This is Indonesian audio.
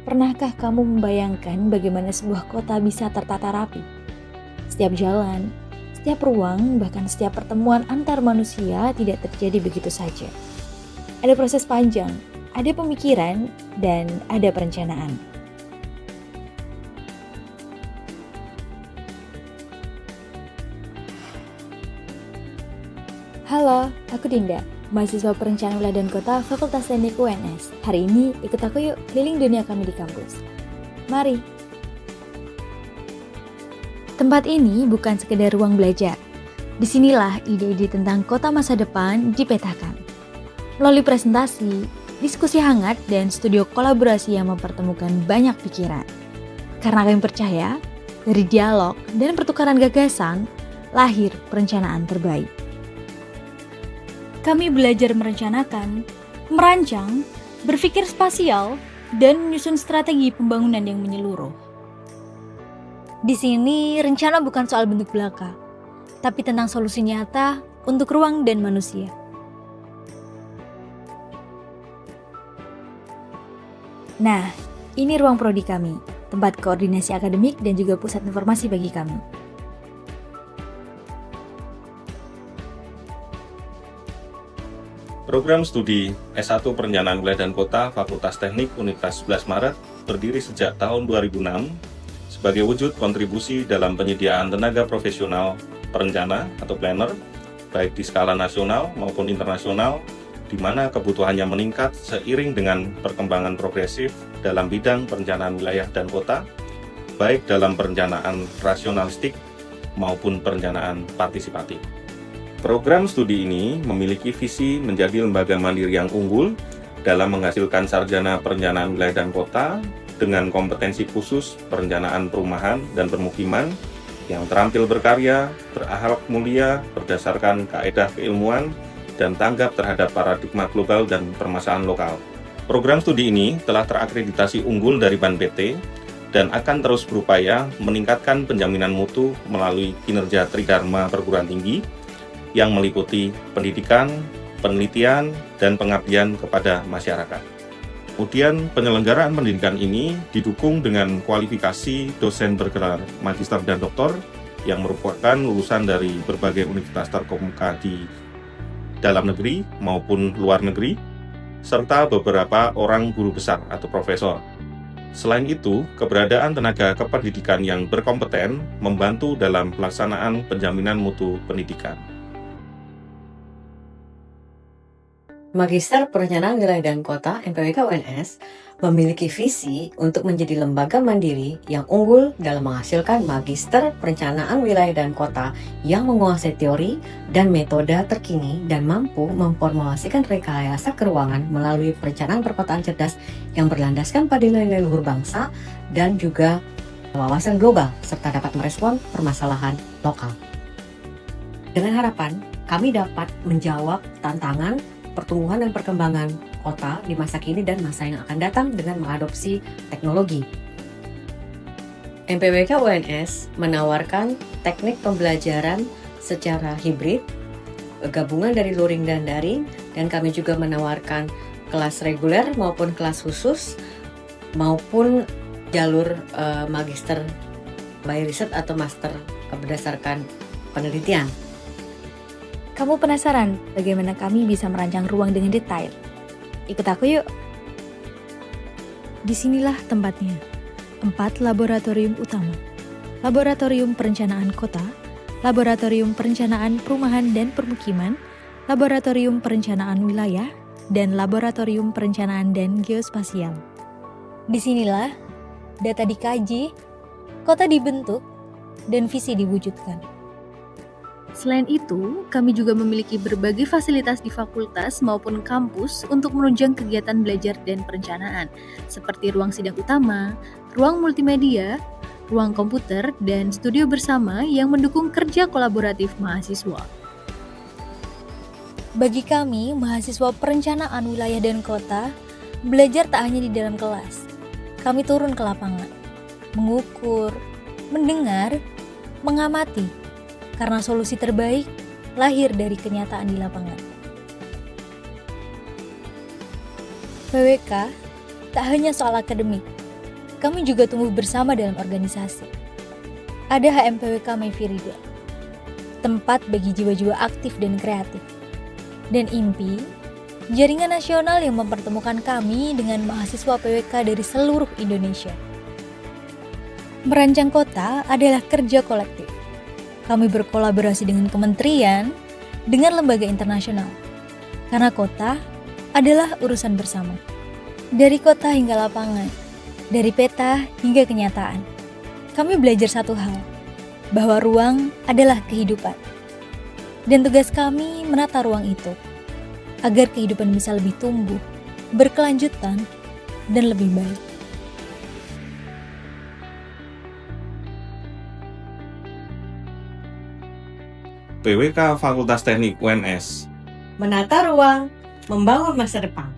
Pernahkah kamu membayangkan bagaimana sebuah kota bisa tertata rapi? Setiap jalan, setiap ruang, bahkan setiap pertemuan antar manusia tidak terjadi begitu saja. Ada proses panjang, ada pemikiran, dan ada perencanaan. Halo, aku Dinda, mahasiswa perencanaan wilayah dan kota Fakultas Teknik UNS. Hari ini ikut aku yuk keliling dunia kami di kampus. Mari. Tempat ini bukan sekedar ruang belajar. Disinilah ide-ide tentang kota masa depan dipetakan. Melalui presentasi, diskusi hangat, dan studio kolaborasi yang mempertemukan banyak pikiran. Karena kami percaya, dari dialog dan pertukaran gagasan, lahir perencanaan terbaik. Kami belajar merencanakan, merancang, berpikir spasial, dan menyusun strategi pembangunan yang menyeluruh. Di sini, rencana bukan soal bentuk belaka, tapi tentang solusi nyata untuk ruang dan manusia. Nah, ini ruang prodi kami, tempat koordinasi akademik dan juga pusat informasi bagi kami. Program studi S1 Perencanaan Wilayah dan Kota Fakultas Teknik Universitas 11 Maret berdiri sejak tahun 2006 sebagai wujud kontribusi dalam penyediaan tenaga profesional perencana atau planner, baik di skala nasional maupun internasional, di mana kebutuhannya meningkat seiring dengan perkembangan progresif dalam bidang perencanaan wilayah dan kota, baik dalam perencanaan rasionalistik maupun perencanaan partisipatif. Program studi ini memiliki visi menjadi lembaga mandiri yang unggul dalam menghasilkan sarjana perencanaan wilayah dan kota dengan kompetensi khusus perencanaan perumahan dan permukiman yang terampil berkarya, berakhlak mulia, berdasarkan kaedah keilmuan, dan tanggap terhadap paradigma global dan permasalahan lokal. Program studi ini telah terakreditasi unggul dari BAN PT dan akan terus berupaya meningkatkan penjaminan mutu melalui kinerja Tridharma perguruan tinggi yang meliputi pendidikan, penelitian, dan pengabdian kepada masyarakat. Kemudian penyelenggaraan pendidikan ini didukung dengan kualifikasi dosen bergelar magister dan doktor yang merupakan lulusan dari berbagai universitas terkemuka di dalam negeri maupun luar negeri, serta beberapa orang guru besar atau profesor. Selain itu, keberadaan tenaga kependidikan yang berkompeten membantu dalam pelaksanaan penjaminan mutu pendidikan. Magister Perencanaan Wilayah dan Kota MPWK UNS memiliki visi untuk menjadi lembaga mandiri yang unggul dalam menghasilkan Magister Perencanaan Wilayah dan Kota yang menguasai teori dan metode terkini dan mampu memformulasikan rekayasa keuangan melalui perencanaan perkotaan cerdas yang berlandaskan pada nilai luhur bangsa dan juga wawasan global serta dapat merespon permasalahan lokal. Dengan harapan kami dapat menjawab tantangan pertumbuhan dan perkembangan kota di masa kini dan masa yang akan datang dengan mengadopsi teknologi. MPWK UNS menawarkan teknik pembelajaran secara hibrid, gabungan dari luring dan daring, dan kami juga menawarkan kelas reguler maupun kelas khusus, maupun jalur magister by riset atau master berdasarkan penelitian. Kamu penasaran bagaimana kami bisa merancang ruang dengan detail? Ikut aku yuk. Disinilah tempatnya. 4 laboratorium utama. Laboratorium Perencanaan Kota, Laboratorium Perencanaan Perumahan dan Permukiman, Laboratorium Perencanaan Wilayah, dan Laboratorium Perencanaan dan Geospasial. Disinilah data dikaji, kota dibentuk, dan visi diwujudkan. Selain itu, kami juga memiliki berbagai fasilitas di fakultas maupun kampus untuk menunjang kegiatan belajar dan perencanaan, seperti ruang sidang utama, ruang multimedia, ruang komputer, dan studio bersama yang mendukung kerja kolaboratif mahasiswa. Bagi kami, mahasiswa perencanaan wilayah dan kota, belajar tak hanya di dalam kelas. Kami turun ke lapangan, mengukur, mendengar, mengamati, karena solusi terbaik lahir dari kenyataan di lapangan. PWK tak hanya soal akademik, kami juga tumbuh bersama dalam organisasi. Ada HMPWK Mayfirida, tempat bagi jiwa-jiwa aktif dan kreatif. Dan IMPI, jaringan nasional yang mempertemukan kami dengan mahasiswa PWK dari seluruh Indonesia. Merancang kota adalah kerja kolektif. Kami berkolaborasi dengan kementerian, dengan lembaga internasional. Karena kota adalah urusan bersama. Dari kota hingga lapangan, dari peta hingga kenyataan. Kami belajar satu hal, bahwa ruang adalah kehidupan. Dan tugas kami menata ruang itu, agar kehidupan bisa lebih tumbuh, berkelanjutan, dan lebih baik. PWK Fakultas Teknik UNS Menata ruang, membangun masa depan.